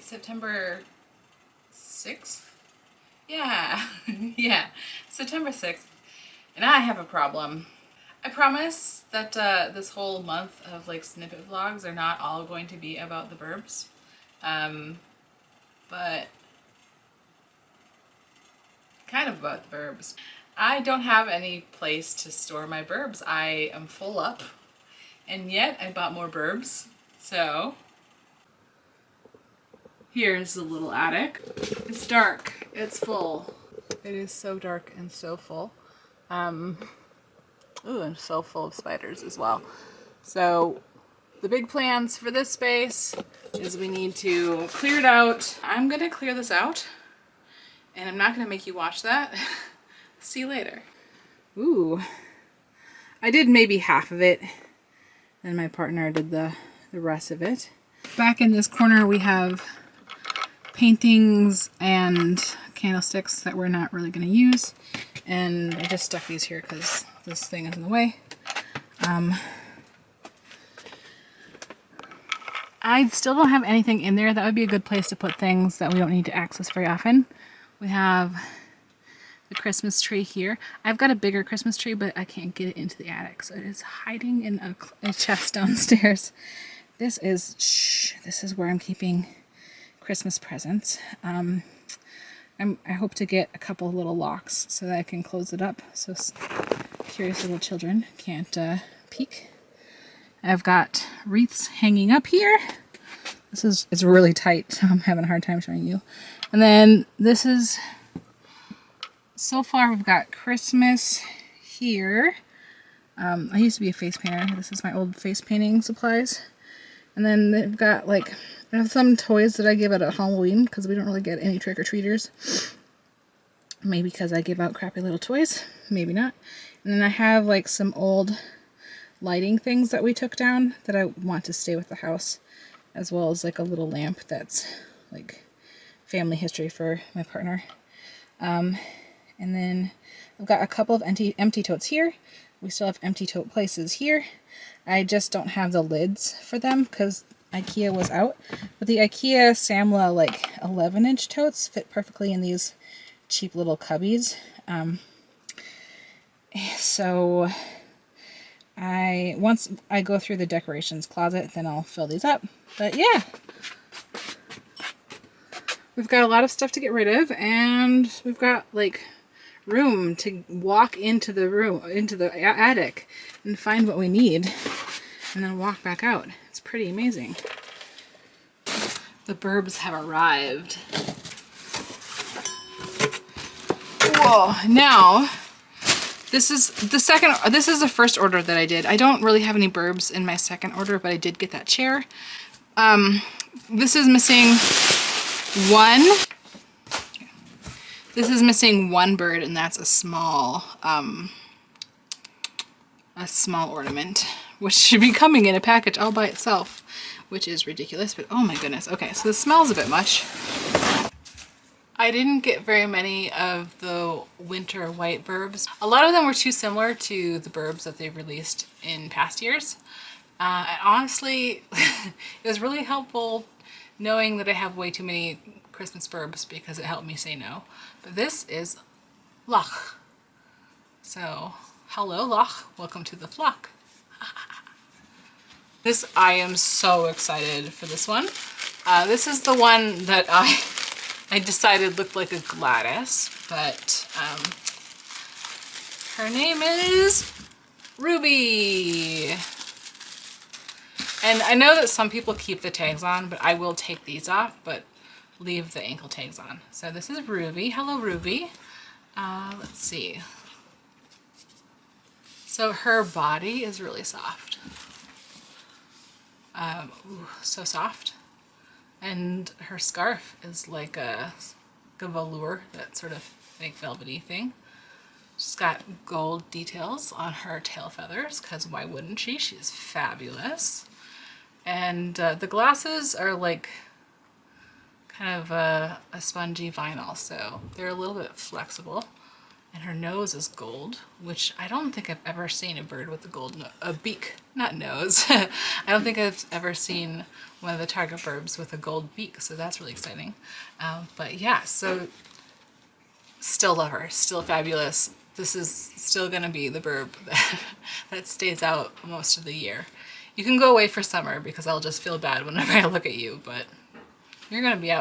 It's September 6th? Yeah, yeah, September 6th. And I have a problem. I promise that this whole month of like snippet vlogs are not all going to be about the Birbs. But kind of about the Birbs. I don't have any place to store my Birbs. I am full up, and yet I bought more Birbs. So here's the little attic. It's dark, it's full. It is so dark and so full. Ooh, and so full of spiders as well. So the big plans for this space is we need to clear it out. I'm gonna clear this out, and I'm not gonna make you watch that. See you later. Ooh, I did maybe half of it, and my partner did the rest of it. Back in this corner we have paintings and candlesticks that we're not really going to use, and I just stuck these here because this thing is in the way. I still don't have anything in there. That would be a good place to put things that we don't need to access very often. We have the Christmas tree here. I've got a bigger Christmas tree, but I can't get it into the attic, so it is hiding in a chest downstairs. This is where I'm keeping Christmas presents. I hope to get a couple little locks so that I can close it up so curious little children can't peek. I've got wreaths hanging up here. It's really tight, so I'm having a hard time showing you. And then this is, so far we've got Christmas here. I used to be a face painter. This is my old face painting supplies. And then they've got like some toys that I give out at Halloween because we don't really get any trick-or-treaters. Maybe because I give out crappy little toys. Maybe not. And then I have like some old lighting things that we took down that I want to stay with the house, as well as like a little lamp that's like family history for my partner. And then I've got a couple of empty totes here. We still have empty tote places here. I just don't have the lids for them because IKEA was out. But the IKEA Samla like 11-inch totes fit perfectly in these cheap little cubbies. So once I go through the decorations closet, then I'll fill these up. But yeah, we've got a lot of stuff to get rid of, and we've got like room to walk into the attic and find what we need and then walk back out. It's pretty amazing. The Birbs have arrived. Whoa, now this is the first order that I did. I don't really have any Birbs in my second order, but I did get that chair. This is missing one. This is missing one bird, and that's a small ornament, which should be coming in a package all by itself, which is ridiculous, but oh my goodness. Okay, so this smells a bit much. I didn't get very many of the winter white Birbs. A lot of them were too similar to the Birbs that they've released in past years. And honestly, it was really helpful knowing that I have way too many Christmas Birbs because it helped me say no. But this is Loch. So, hello Loch, welcome to the flock. I am so excited for this one. This is the one that I decided looked like a Gladys, but her name is Ruby. And I know that some people keep the tags on, but I will take these off, but leave the ankle tags on. So this is Ruby. Hello, Ruby. Let's see. So her body is really soft. Ooh, so soft. And her scarf is like a velour, that sort of like velvety thing. She's got gold details on her tail feathers, because why wouldn't she? She's fabulous. And the glasses are like kind of a spongy vinyl, so they're a little bit flexible. and her nose is gold, which I don't think I've ever seen a bird with a gold a beak, not nose. I don't think I've ever seen one of the target birbs with a gold beak, so that's really exciting. But yeah, so still love her, still fabulous. This is still gonna be the birb that stays out most of the year. You can go away for summer because I'll just feel bad whenever I look at you, but you're gonna be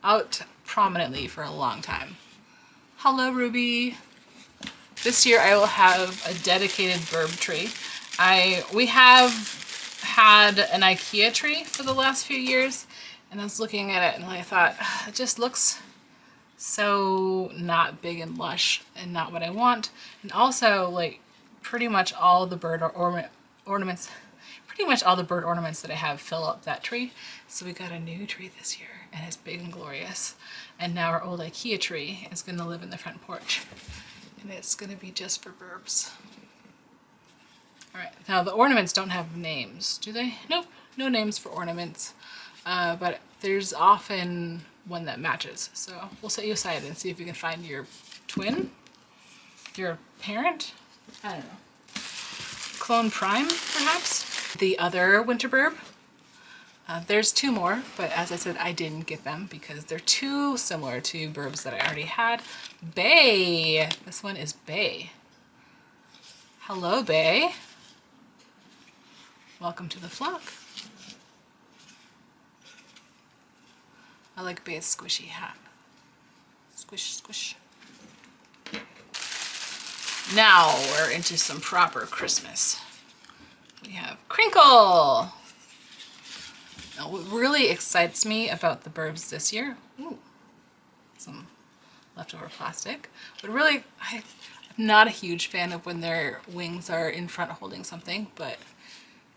out prominently for a long time. Hello, Ruby. This year I will have a dedicated birb tree. We have had an IKEA tree for the last few years, and I was looking at it and I thought, it just looks so not big and lush and not what I want. And also, like, pretty much all the bird ornaments that I have fill up that tree. So we got a new tree this year and it's big and glorious. And now our old IKEA tree is gonna live in the front porch. And it's gonna be just for birbs. All right, now the ornaments don't have names, do they? Nope, no names for ornaments. But there's often one that matches. So we'll set you aside and see if you can find your twin, your parent, I don't know. Clone prime, perhaps? The other winter birb. There's two more, but as I said, I didn't get them because they're too similar to birbs that I already had. Bay. This one is Bay. Hello, Bay. Welcome to the flock. I like Bay's squishy hat. Squish, squish. Now we're into some proper Christmas. We have Crinkle. Now, what really excites me about the birbs this year, ooh, some leftover plastic, but really I'm not a huge fan of when their wings are in front holding something, but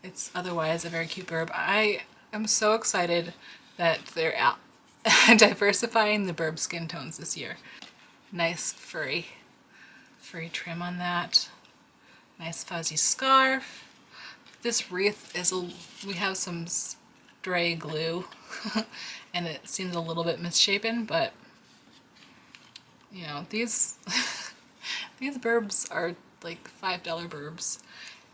it's otherwise a very cute birb. I am so excited that they're out diversifying the birb skin tones this year. Nice furry trim on that. Nice fuzzy scarf. This wreath is we have some stray glue and it seems a little bit misshapen, but you know, these these birbs are like $5 birbs,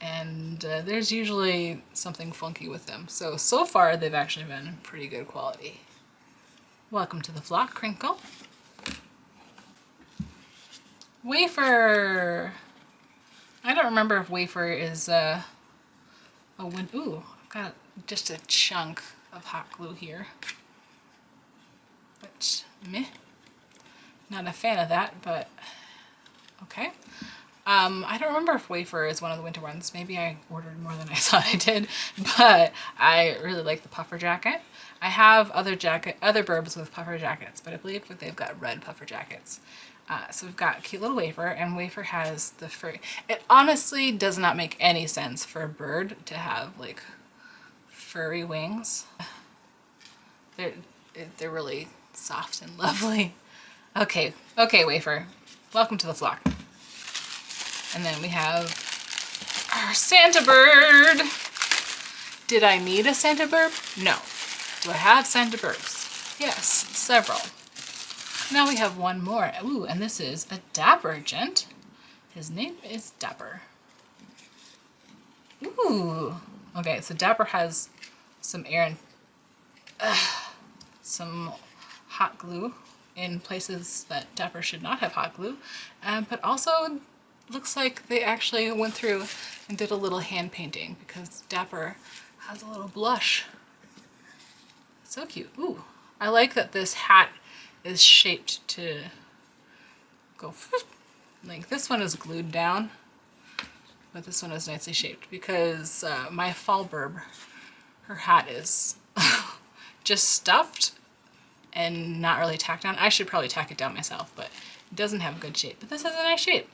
and there's usually something funky with them. So far they've actually been pretty good quality. Welcome to the flock, Crinkle. Wafer. I don't remember if Wafer is a win. Ooh, I've got just a chunk of hot glue here. But meh. Not a fan of that, but okay. I don't remember if Wafer is one of the winter ones. Maybe I ordered more than I thought I did, but I really like the puffer jacket. I have other birbs with puffer jackets, but I believe they've got red puffer jackets. So we've got cute little Wafer, and Wafer has the furry. It honestly does not make any sense for a bird to have like furry wings. They're really soft and lovely. Okay, Wafer, welcome to the flock. And then we have our Santa bird. Did I need a Santa bird? No. Do I have Santa birbs? Yes, several. Now we have one more. Ooh, and this is a dapper gent. His name is Dapper. Ooh. Okay, so Dapper has some air and some hot glue in places that Dapper should not have hot glue, but also looks like they actually went through and did a little hand painting because Dapper has a little blush. So cute. Ooh, I like that this hat is shaped to go like this one is glued down, but this one is nicely shaped because my fall birb, her hat is just stuffed and not really tacked down. I should probably tack it down myself, but it doesn't have a good shape. But this has a nice shape.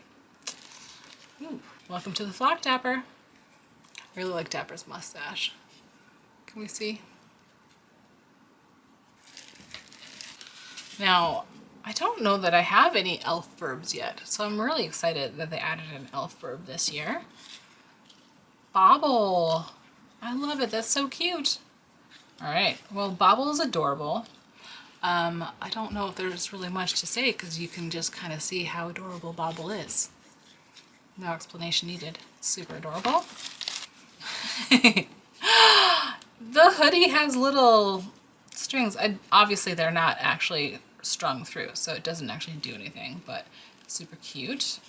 Ooh, welcome to the flock, Dapper. I really like Dapper's mustache. Can we see? Now, I don't know that I have any elf birbs yet, so I'm really excited that they added an elf birb this year. Bobble. I love it. That's so cute. All right. Well, Bobble is adorable. I don't know if there's really much to say because you can just kind of see how adorable Bobble is. No explanation needed. Super adorable. The hoodie has little strings. Obviously they're not actually strung through, so it doesn't actually do anything, but super cute.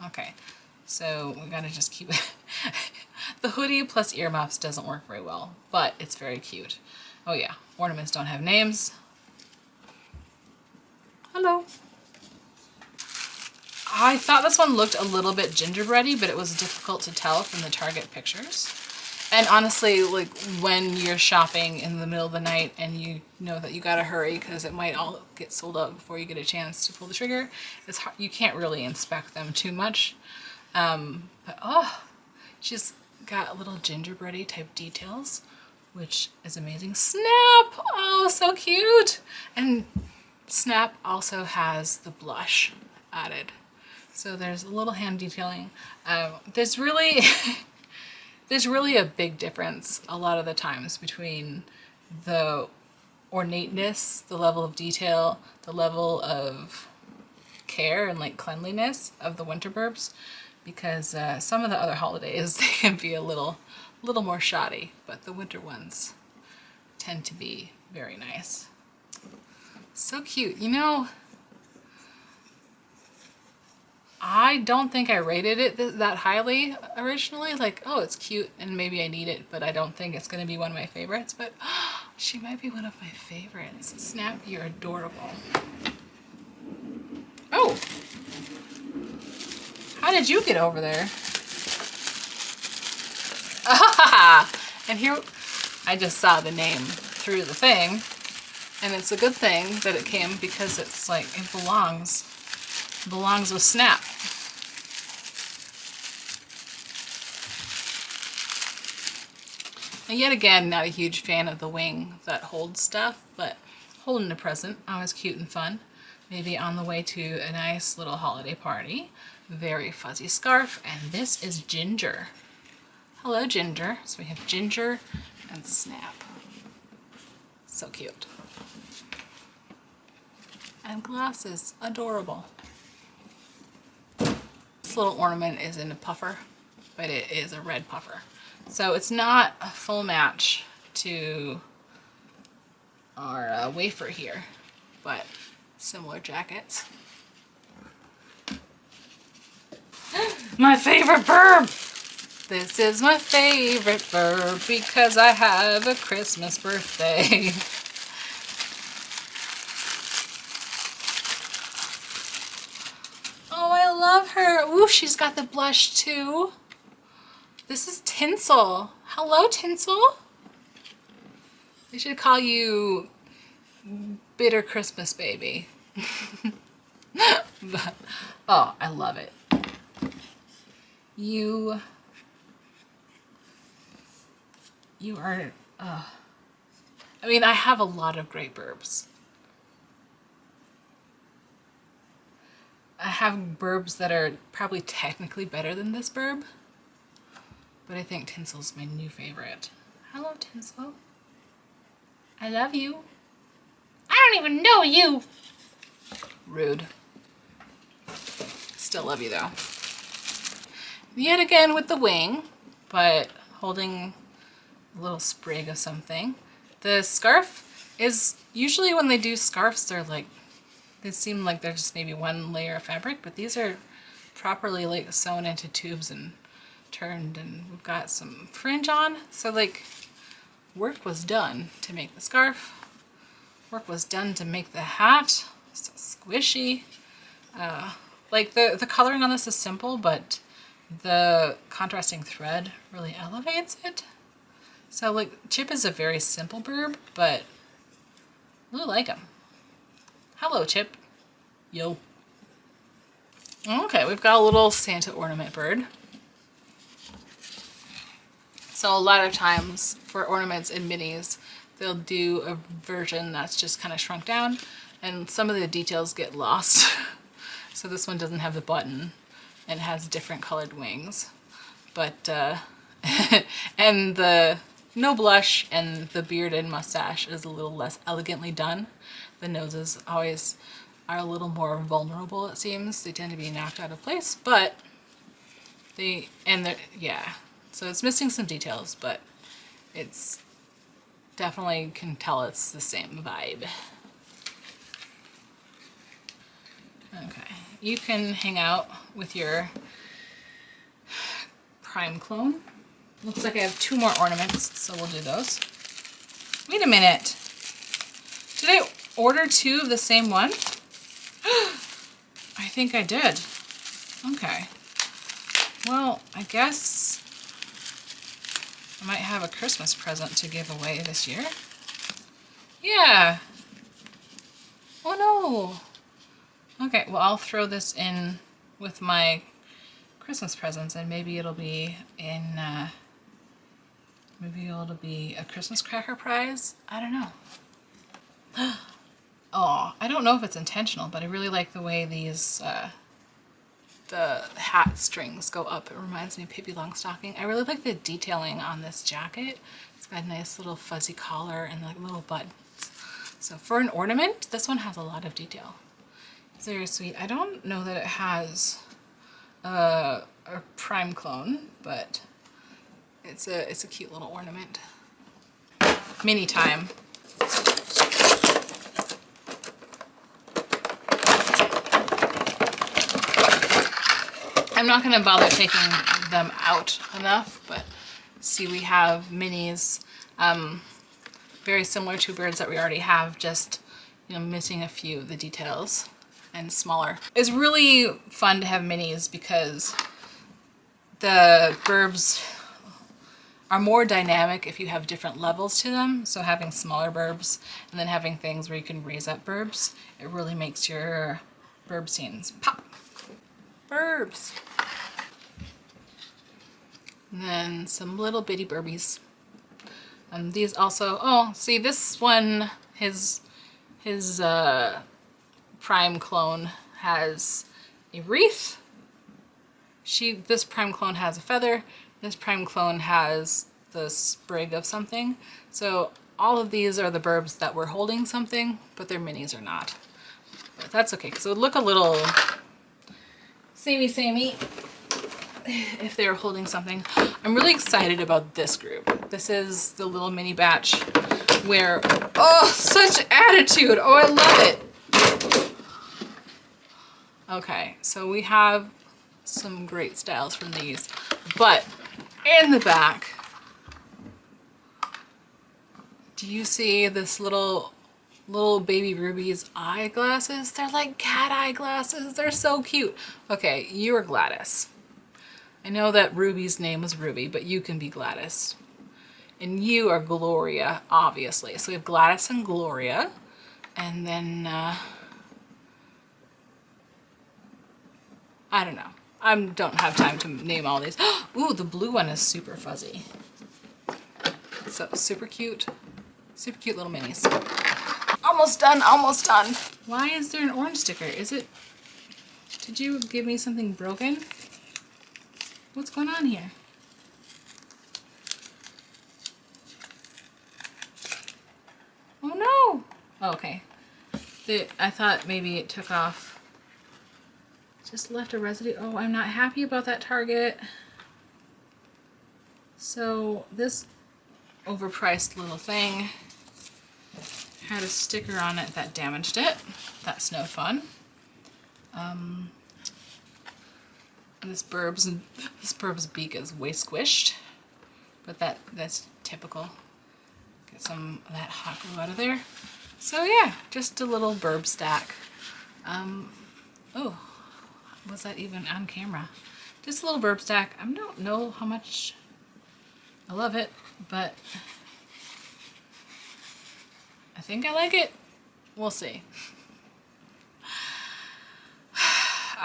Okay, so we gotta just keep it. The hoodie plus earmuffs doesn't work very well, but it's very cute. Oh yeah, ornaments don't have names. Hello. I thought this one looked a little bit gingerbready, but it was difficult to tell from the Target pictures. And honestly, like when you're shopping in the middle of the night and you know that you gotta hurry because it might all get sold out before you get a chance to pull the trigger, it's hard, you can't really inspect them too much. But oh, she's got little gingerbready type details, which is amazing. Snap! Oh, so cute! And Snap also has the blush added. So there's a little hand detailing. There's really there's really a big difference a lot of the times between the ornateness, the level of detail, the level of care and like cleanliness of the winter Birbs, because some of the other holidays they can be a little more shoddy, but the winter ones tend to be very nice. So cute. You know, I don't think I rated it that highly originally. Like, oh, it's cute and maybe I need it, but I don't think it's going to be one of my favorites. But she might be one of my favorites. Snap, you're adorable. Oh! How did you get over there? Ah! And here, I just saw the name through the thing. And it's a good thing that it came because it's like, it belongs with Snap. And yet again, not a huge fan of the wing that holds stuff, but holding a present, always cute and fun. Maybe on the way to a nice little holiday party. Very fuzzy scarf, and this is Ginger. Hello, Ginger. So we have Ginger and Snap. So cute. And glasses, adorable. This little ornament is in a puffer, but it is a red puffer. So it's not a full match to our wafer here, but similar jackets. My favorite Birb! This is my favorite Birb because I have a Christmas birthday. Oh, I love her. Ooh, she's got the blush too. This is Tinsel. Hello, Tinsel. They should call you Bitter Christmas Baby. But, oh, I love it. You are, I mean, I have a lot of great Birbs. I have Birbs that are probably technically better than this Birb, but I think Tinsel's my new favorite. Hello, Tinsel. I love you. I don't even know you. Rude. Still love you though. Yet again with the wing, but holding a little sprig of something. The scarf is usually when they do scarves, they're like, they seem like they're just maybe one layer of fabric, but these are properly like sewn into tubes and turned, and we've got some fringe on. So like work was done to make the scarf. Work was done to make the hat. So squishy. Like the coloring on this is simple, but the contrasting thread really elevates it. So like Chip is a very simple Birb, but I really like him. Hello, Chip. Yo. Okay, we've got a little Santa ornament bird. So a lot of times for ornaments and minis, they'll do a version that's just kind of shrunk down, and some of the details get lost. So this one doesn't have the button and has different colored wings. But, and the no blush, and the beard and mustache is a little less elegantly done. The noses always are a little more vulnerable, it seems. They tend to be knocked out of place, but yeah. So it's missing some details, but it's definitely can tell it's the same vibe. Okay, you can hang out with your prime clone. Looks like I have 2 more ornaments, so we'll do those. Wait a minute. Did I order 2 of the same one? I think I did. Okay. Well, I guess I might have a Christmas present to give away this year. Yeah. Oh no. Okay, well I'll throw this in with my Christmas presents, and maybe it'll be in, maybe it'll be a Christmas cracker prize? I don't know. Oh, I don't know if it's intentional, but I really like the way these, the hat strings go up. It reminds me of Pippi Longstocking. I really like the detailing on this jacket. It's got a nice little fuzzy collar and like little buttons. So for an ornament, this one has a lot of detail. It's very sweet. I don't know that it has a prime clone, but it's a cute little ornament. Mini time. I'm not going to bother taking them out enough, but see, we have minis, very similar to birds that we already have, just, you know, missing a few of the details and smaller. It's really fun to have minis because the Birbs are more dynamic if you have different levels to them. So having smaller Birbs and then having things where you can raise up Birbs, it really makes your Birb scenes pop. Birbs. And then some little bitty Birbies. These also, oh, see this one, his prime clone has a wreath. This prime clone has a feather. This prime clone has the sprig of something. So all of these are the Birbs that were holding something, but their minis are not. But that's okay, because it would look a little samey if they were holding something. I'm really excited about this group. This is the little mini batch where, oh, such attitude. Oh, I love it. Okay, so we have some great styles from these, but in the back, do you see this little baby Ruby's eyeglasses? They're like cat eyeglasses. They're so cute. Okay, you are Gladys. I know that Ruby's name was Ruby, but you can be Gladys. And you are Gloria, obviously. So we have Gladys and Gloria. And then, I don't know. I don't have time to name all these. Ooh, the blue one is super fuzzy. So super cute. Super cute little minis. Almost done, almost done. Why is there an orange sticker? Did you give me something broken? What's going on here? Oh no! Oh, okay. I thought maybe it took off. Just left a residue. Oh, I'm not happy about that Target. So this overpriced little thing had a sticker on it that damaged it. That's no fun. This Birb's beak is way squished, but that's typical. Get some of that hot glue out of there. So yeah, just a little Birb stack. Oh, was that even on camera? Just a little Birb stack. I don't know how much I love it, but I think I like it. We'll see.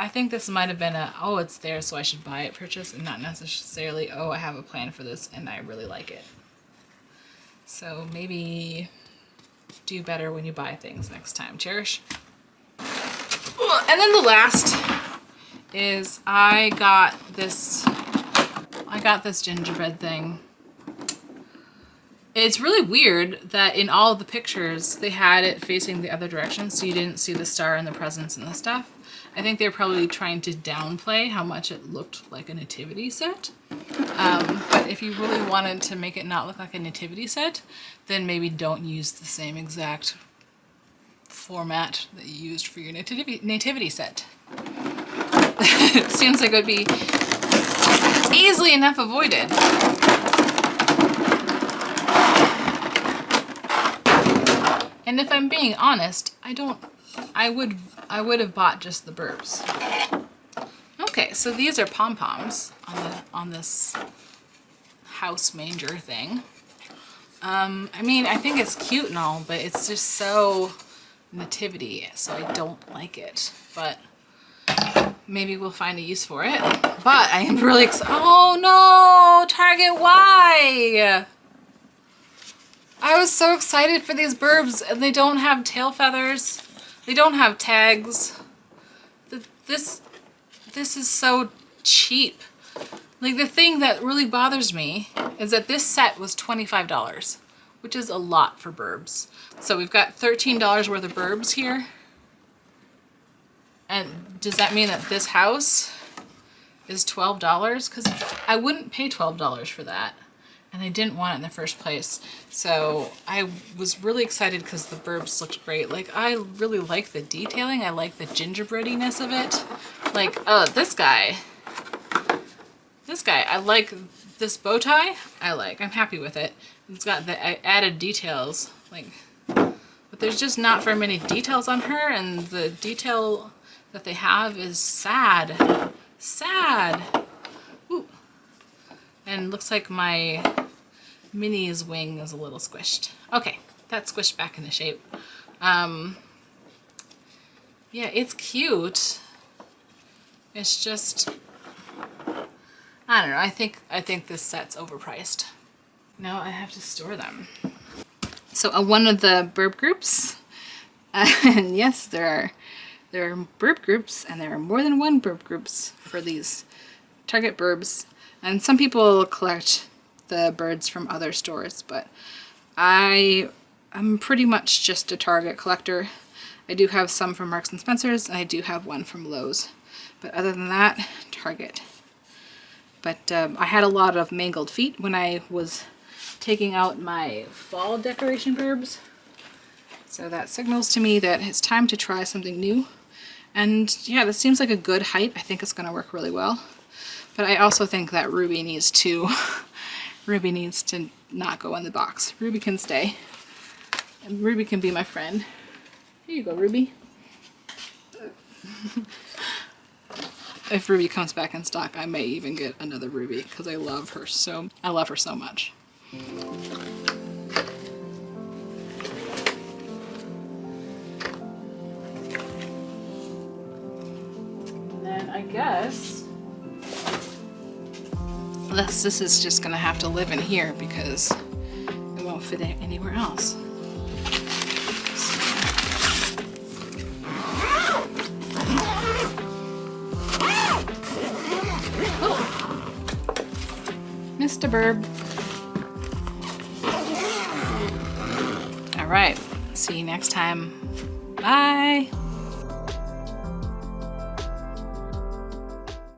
I think this might have been oh, it's there, so I should buy it purchase, and not necessarily, oh, I have a plan for this and I really like it. So maybe do better when you buy things next time. Cherish. And then the last is I got this gingerbread thing. It's really weird that in all of the pictures they had it facing the other direction, so you didn't see the star and the presents and the stuff. I think they're probably trying to downplay how much it looked like a nativity set. But if you really wanted to make it not look like a nativity set, then maybe don't use the same exact format that you used for your nativity set. It seems like it would be easily enough avoided. And if I'm being honest, I would have bought just the Birbs. Okay, so these are pom-poms on this house manger thing. I mean, I think it's cute and all, but it's just so nativity, so I don't like it. But maybe we'll find a use for it. But I am really excited. Oh no, Target, why? I was so excited for these Birbs, and they don't have tail feathers. They don't have tags. This is so cheap. Like, the thing that really bothers me is that this set was $25, which is a lot for Birbs. So we've got $13 worth of Birbs here. And does that mean that this house is $12? Because I wouldn't pay $12 for that. And I didn't want it in the first place. So I was really excited because the Birbs looked great. Like, I really like the detailing. I like the gingerbreadiness of it. Like, oh, this guy. I like this bow tie. I'm happy with it. It's got the added details. Like, but there's just not very many details on her, and the detail that they have is sad. Sad. Ooh. And looks like my Minnie's wing is a little squished. Okay, that's squished back into shape. Yeah, it's cute. It's just, I don't know. I think this set's overpriced. Now I have to store them. So one of the Birb groups, and yes, there are Birb groups, and there are more than one Birb groups for these Target Birbs. And some people collect the birds from other stores, but I'm pretty much just a Target collector. I do have some from Marks and Spencer's, and I do have one from Lowe's. But other than that, Target. But I had a lot of mangled feet when I was taking out my fall decoration Birbs. So that signals to me that it's time to try something new. And yeah, this seems like a good height. I think it's going to work really well. But I also think that Ruby needs to not go in the box. Ruby can stay. And Ruby can be my friend. Here you go, Ruby. If Ruby comes back in stock, I may even get another Ruby because I love her so much. And then I guess this is just gonna have to live in here because it won't fit anywhere else. Mr. Birb. All right, see you next time. Bye.